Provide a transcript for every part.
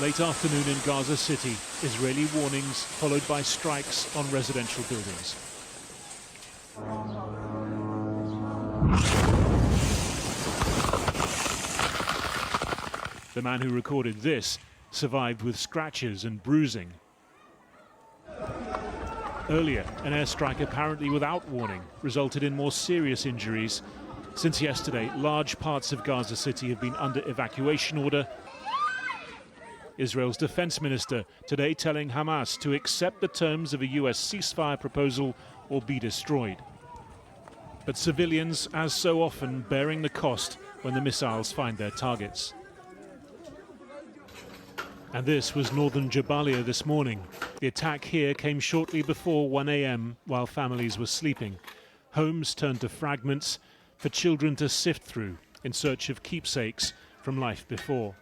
Late afternoon in Gaza City, Israeli warnings followed by strikes on residential buildings. The man who recorded this survived with scratches and bruising. Earlier, an airstrike apparently without warning resulted in more serious injuries. Since yesterday, large parts of Gaza City have been under evacuation order. Israel's defense minister today telling Hamas to accept the terms of a US ceasefire proposal or be destroyed. But civilians, as so often, bearing the cost when the missiles find their targets. And this was northern Jabalia this morning. The attack here came shortly before 1 a.m. while families were sleeping. Homes turned to fragments for children to sift through in search of keepsakes from life before.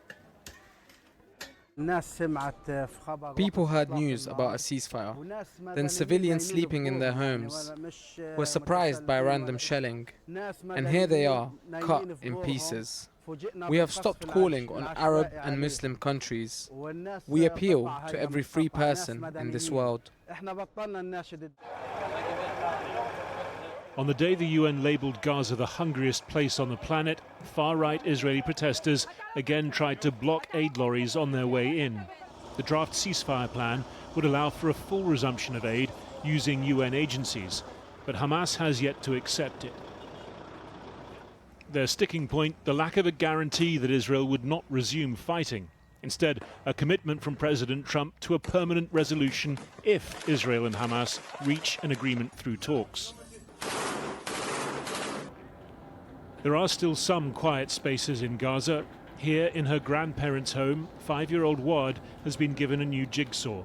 People heard news about a ceasefire. Then civilians sleeping in their homes were surprised by random shelling. And here they are, cut in pieces. We have stopped calling on Arab and Muslim countries. We appeal to every free person in this world. On the day the UN labelled Gaza the hungriest place on the planet, far-right Israeli protesters again tried to block aid lorries on their way in. The draft ceasefire plan would allow for a full resumption of aid using UN agencies, but Hamas has yet to accept it. Their sticking point, the lack of a guarantee that Israel would not resume fighting. Instead, a commitment from President Trump to a permanent resolution if Israel and Hamas reach an agreement through talks. There are still some quiet spaces in Gaza. Here, in her grandparents' home, 5-year-old Wad has been given a new jigsaw.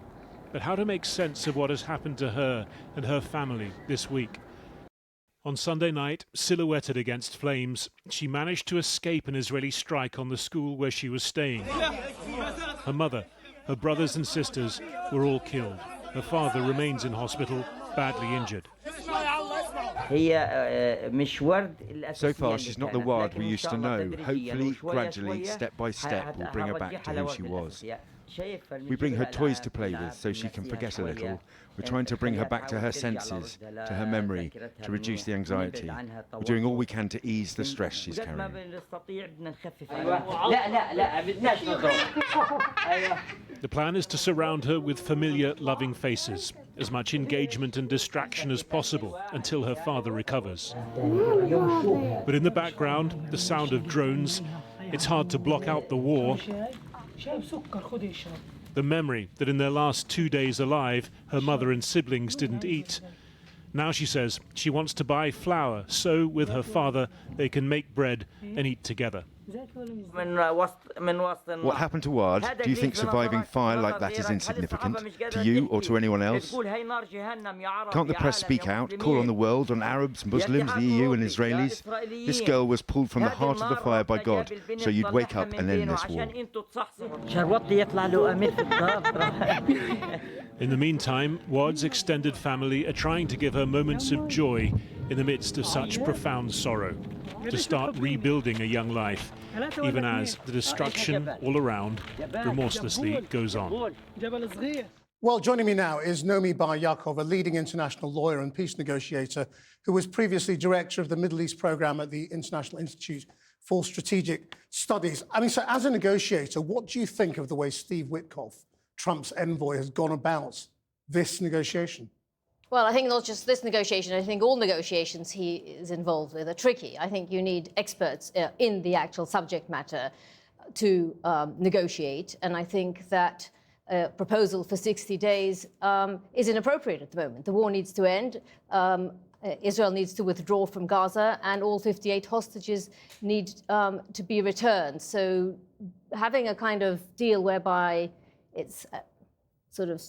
But how to make sense of what has happened to her and her family this week? On Sunday night, silhouetted against flames, she managed to escape an Israeli strike on the school where she was staying. Her mother, her brothers and sisters were all killed. Her father remains in hospital, badly injured. So far, she's not the Wad we used to know. Hopefully, gradually, step by step, we'll bring her back to who she was. We bring her toys to play with so she can forget a little. We're trying to bring her back to her senses, to her memory, to reduce the anxiety. We're doing all we can to ease the stress she's carrying. The plan is to surround her with familiar, loving faces, as much engagement and distraction as possible until her father recovers. But in the background, the sound of drones. It's hard to block out the war. The memory that in their last 2 days alive, her mother and siblings didn't eat. Now she says she wants to buy flour so with her father they can make bread and eat together. What happened to Wad? Do you think surviving fire like that is insignificant? To you or to anyone else? Can't the press speak out, call on the world, on Arabs, Muslims, the EU and Israelis? This girl was pulled from the heart of the fire by God, so you'd wake up and end this war. In the meantime, Wad's extended family are trying to give her moments of joy in the midst of such profound sorrow, to start rebuilding a young life, even as the destruction all around remorselessly goes on. Well, joining me now is Nomi Bar Yaakov, a leading international lawyer and peace negotiator who was previously director of the Middle East program at the International Institute for Strategic Studies. I mean, so as a negotiator, what do you think of the way Steve Witkoff, Trump's envoy, has gone about this negotiation? Well, I think not just this negotiation, I think all negotiations he is involved with are tricky. I think you need experts in the actual subject matter to negotiate. And I think that a proposal for 60 days is inappropriate at the moment. The war needs to end. Israel needs to withdraw from Gaza, and all 58 hostages need to be returned. So having a kind of deal whereby it's sort of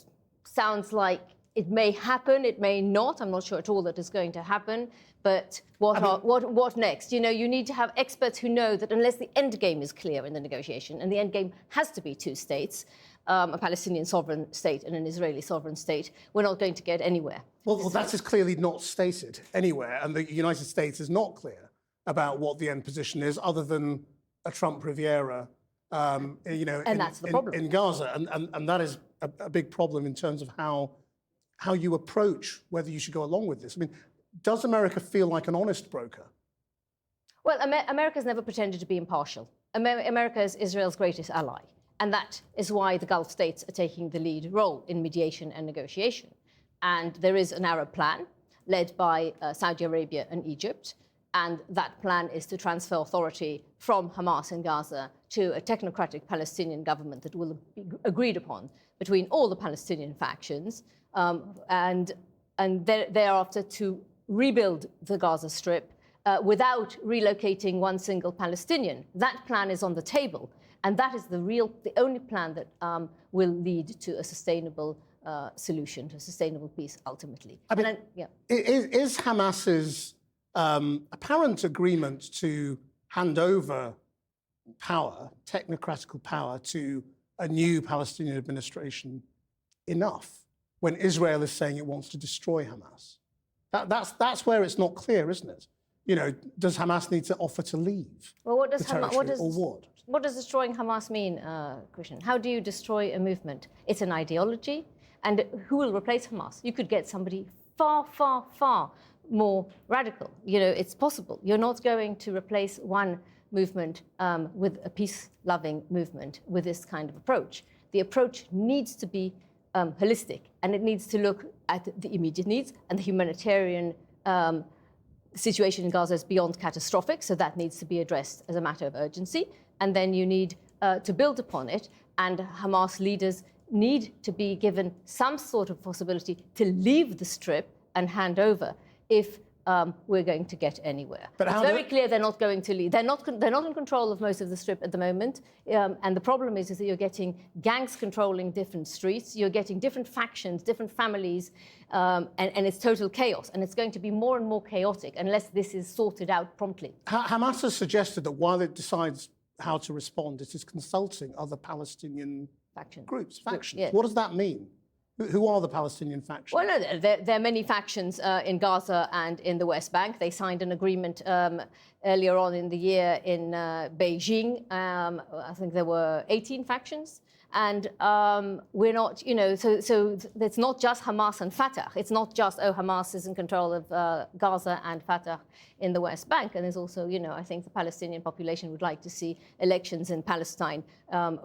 sounds like it may happen, it may not. I'm not sure at all that it's going to happen. But what next? You know, you need to have experts who know that unless the end game is clear in the negotiation, and the end game has to be 2 states, a Palestinian sovereign state and an Israeli sovereign state, we're not going to get anywhere. Well, that is clearly not stated anywhere, and the United States is not clear about what the end position is, other than a Trump Riviera And that's the problem. in Gaza, and that is a big problem in terms of how you approach whether you should go along with this. I mean, does America feel like an honest broker? Well, America's never pretended to be impartial. America is Israel's greatest ally, and that is why the Gulf states are taking the lead role in mediation and negotiation. And there is an Arab plan led by Saudi Arabia and Egypt, and that plan is to transfer authority from Hamas in Gaza to a technocratic Palestinian government that will be agreed upon between all the Palestinian factions, and thereafter to rebuild the Gaza Strip without relocating one single Palestinian. That plan is on the table, and that is the only plan that will lead to a sustainable solution, to a sustainable peace ultimately. Is Hamas's apparent agreement to hand over power, technocratical power, to a new Palestinian administration enough when Israel is saying it wants to destroy Hamas? That's where it's not clear, isn't it? Does Hamas need to offer to leave? Well, what does what does destroying Hamas mean, Christian? How do you destroy a movement? It's an ideology, and who will replace Hamas? You could get somebody far, far, far more radical. It's possible. You're not going to replace one movement with a peace-loving movement with this kind of approach. The approach needs to be holistic, and it needs to look at the immediate needs, and the humanitarian situation in Gaza is beyond catastrophic, so that needs to be addressed as a matter of urgency. And then you need to build upon it, and Hamas leaders need to be given some sort of possibility to leave the Strip and hand over if we're going to get anywhere. But it's very clear they're not going to leave. They're not in control of most of the Strip at the moment. And the problem is that you're getting gangs controlling different streets. You're getting different factions, different families, and it's total chaos. And it's going to be more and more chaotic unless this is sorted out promptly. Hamas has suggested that while it decides how to respond, it is consulting other Palestinian factions. Yes. What does that mean? Who are the Palestinian factions? Well, no, there are many factions in Gaza and in the West Bank. They signed an agreement earlier on in the year in Beijing. I think there were 18 factions. And we're not, so it's not just Hamas and Fatah. It's not just, Hamas is in control of Gaza and Fatah in the West Bank. And there's also, I think the Palestinian population would like to see elections in Palestine,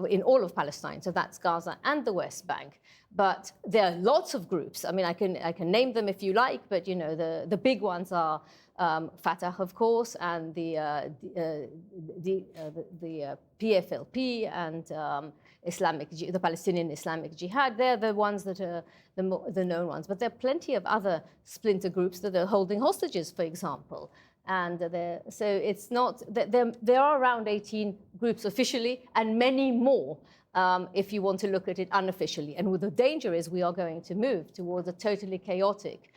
in all of Palestine. So that's Gaza and the West Bank. But there are lots of groups. I mean, I can name them if you like, but, the big ones are Fatah, of course, and the PFLP and the Palestinian Islamic Jihad. They're the ones that are the known ones. But there are plenty of other splinter groups that are holding hostages, for example. And so it's not, there are around 18 groups officially and many more if you want to look at it unofficially. And the danger is we are going to move towards a totally chaotic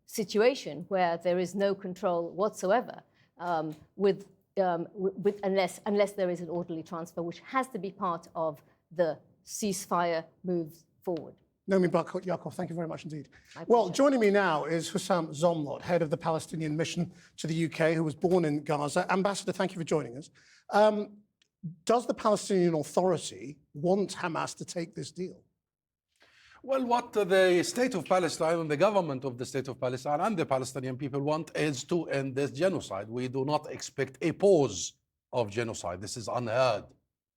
situation where there is no control whatsoever unless there is an orderly transfer, which has to be part of the ceasefire move forward. Nomi Bar-Yaakov, thank you very much indeed. Well, joining me now is Hussam Zomlot, head of the Palestinian mission to the UK, who was born in Gaza. Ambassador, thank you for joining us. Does the Palestinian Authority want Hamas to take this deal? Well, what the state of Palestine and the government of the state of Palestine and the Palestinian people want is to end this genocide. We do not expect a pause of genocide. This is unheard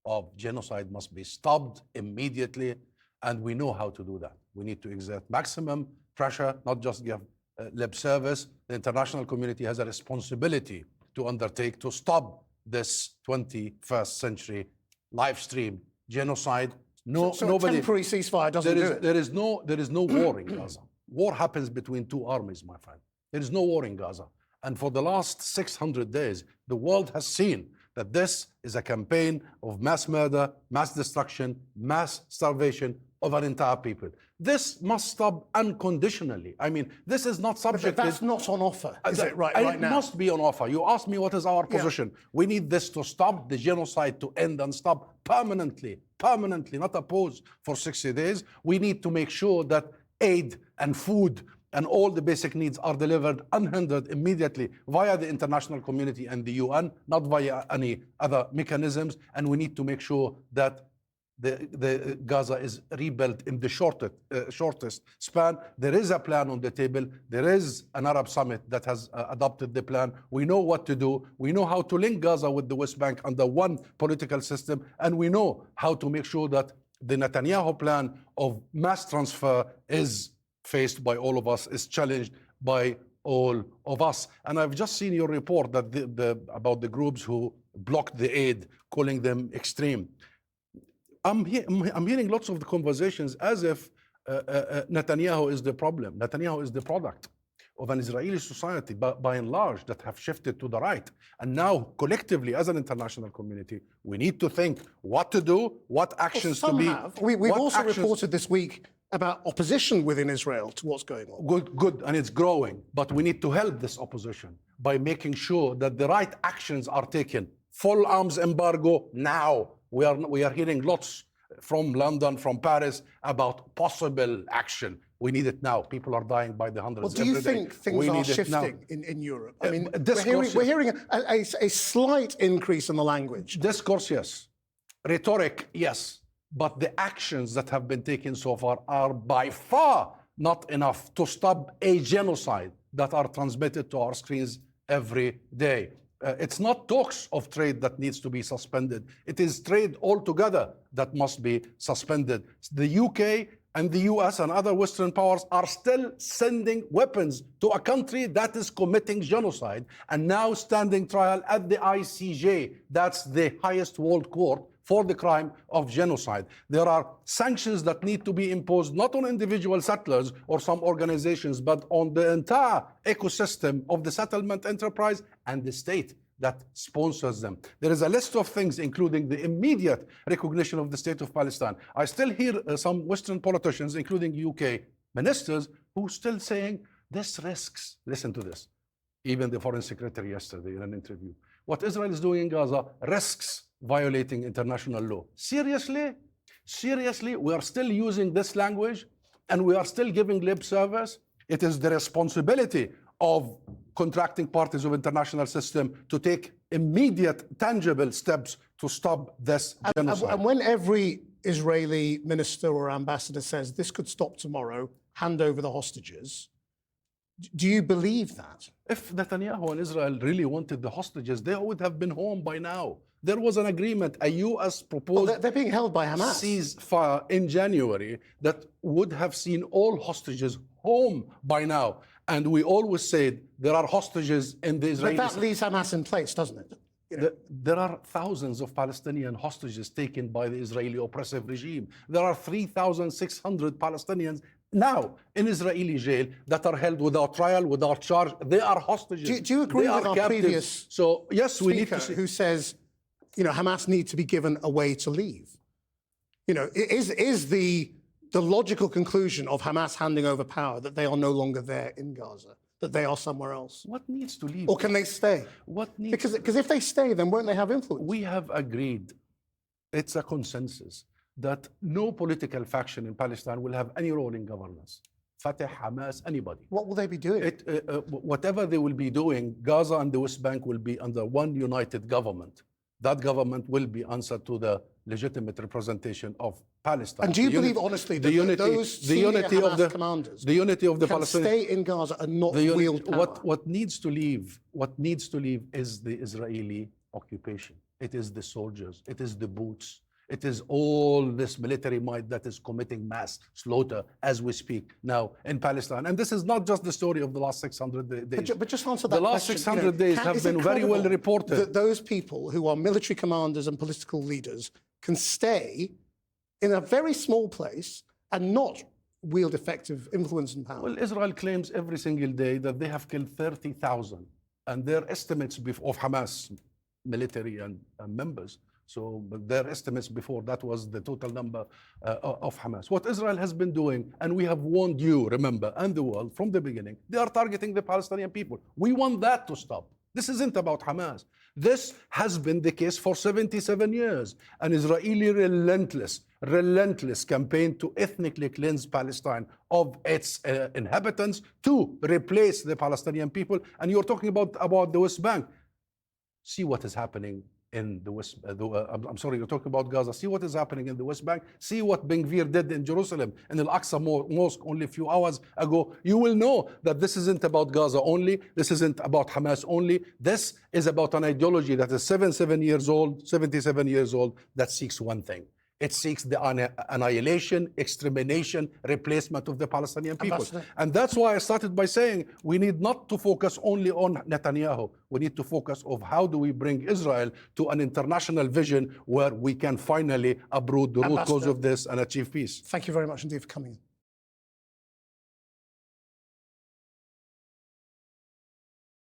of. Genocide must be stopped immediately, and we know how to do that. We need to exert maximum pressure, not just give lip service. The international community has a responsibility to undertake to stop this 21st century live stream genocide. So a temporary ceasefire doesn't do it? There is no war in Gaza. War happens between two armies, my friend. There is no war in Gaza. And for the last 600 days, the world has seen that this is a campaign of mass murder, mass destruction, mass starvation of an entire people. This must stop unconditionally. I mean, this is not subject. But that's not on offer, is it, right now? It must be on offer. You asked me what is our position. Yeah. We need this to stop, the genocide to end and stop permanently, not a pause for 60 days. We need to make sure that aid and food and all the basic needs are delivered unhindered immediately via the international community and the UN, not via any other mechanisms. And we need to make sure that the Gaza is rebuilt in the shortest span. There is a plan on the table. There is an Arab summit that has adopted the plan. We know what to do. We know how to link Gaza with the West Bank under one political system. And we know how to make sure that the Netanyahu plan of mass transfer is faced by all of us, is challenged by all of us. And I've just seen your report that about the groups who blocked the aid, calling them extreme. I'm hearing lots of the conversations as if Netanyahu is the problem. Netanyahu is the product of an Israeli society, by and large, that have shifted to the right. And now, collectively, as an international community, we need to think what to do, what actions to be. We've also reported this week about opposition within Israel to what's going on. Good, and it's growing. But we need to help this opposition by making sure that the right actions are taken. Full arms embargo now. We are hearing lots from London, from Paris, about possible action. We need it now. People are dying by the hundreds. Well, do you think things are shifting in Europe? I mean, we're hearing a slight increase in the language. Discourse, yes. Rhetoric, yes. But the actions that have been taken so far are by far not enough to stop a genocide that are transmitted to our screens every day. It's not talks of trade that needs to be suspended. It is trade altogether that must be suspended. The UK and the US and other Western powers are still sending weapons to a country that is committing genocide and now standing trial at the ICJ. That's the highest world court for the crime of genocide. There are sanctions that need to be imposed not on individual settlers or some organizations, but on the entire ecosystem of the settlement enterprise and the state that sponsors them. There is a list of things, including the immediate recognition of the state of Palestine. I still hear some Western politicians, including UK ministers, who still saying this risks, listen to this, even the foreign secretary yesterday in an interview, what Israel is doing in Gaza risks violating international law. Seriously? Seriously? We are still using this language and we are still giving lip service? It is the responsibility of contracting parties of international system to take immediate, tangible steps to stop this genocide. And when every Israeli minister or ambassador says this could stop tomorrow, hand over the hostages, do you believe that? If Netanyahu and Israel really wanted the hostages, they would have been home by now. There was an agreement, a US proposed they're being held by Hamas. Ceasefire in January that would have seen all hostages home by now. And we always said there are hostages in the Israeli... But that leaves Hamas in place, doesn't it? You know? There are thousands of Palestinian hostages taken by the Israeli oppressive regime. There are 3,600 Palestinians now in Israeli jail that are held without trial, without charge. They are hostages. Do you agree with our previous so yes, we need to who says, you know, Hamas need to be given a way to leave? You know, is the logical conclusion of Hamas handing over power that they are no longer there in Gaza, that they are somewhere else? What needs to leave? Or can they stay? What needs? Because if they stay, then won't they have influence? We have agreed, it's a consensus, that no political faction in Palestine will have any role in governance. Fatah, Hamas, anybody. What will they be doing? Whatever they will be doing, Gaza and the West Bank will be under one united government. That government will be answered to the legitimate representation of Palestine. And do you believe, honestly, that those senior Hamas commanders the unity of the can Palestinians stay in Gaza and not wield power? What needs to leave is the Israeli occupation. It is the soldiers. It is the boots. It is all this military might that is committing mass slaughter as we speak now in Palestine. And this is not just the story of the last 600 days. But just answer that question. The last 600 days have been very well reported. That those people who are military commanders and political leaders can stay in a very small place and not wield effective influence and power. Well, Israel claims every single day that they have killed 30,000. And their estimates of Hamas military and members. So their estimates before, that was the total number of Hamas. What Israel has been doing, and we have warned you, remember, and the world from the beginning, they are targeting the Palestinian people. We want that to stop. This isn't about Hamas. This has been the case for 77 years. An Israeli relentless, relentless campaign to ethnically cleanse Palestine of its inhabitants, to replace the Palestinian people. And you're talking about the West Bank. See what is happening in the West, I'm sorry, you're talking about Gaza. See what is happening in the West Bank. See what Ben Gvir did in Jerusalem, in Al-Aqsa Mosque only a few hours ago. You will know that this isn't about Gaza only. This isn't about Hamas only. This is about an ideology that is 77 years old, that seeks one thing. It seeks the annihilation, extermination, replacement of the Palestinian people. And that's why I started by saying we need not to focus only on Netanyahu. We need to focus on how do we bring Israel to an international vision where we can finally uproot the root cause of this and achieve peace. Thank you very much indeed for coming in.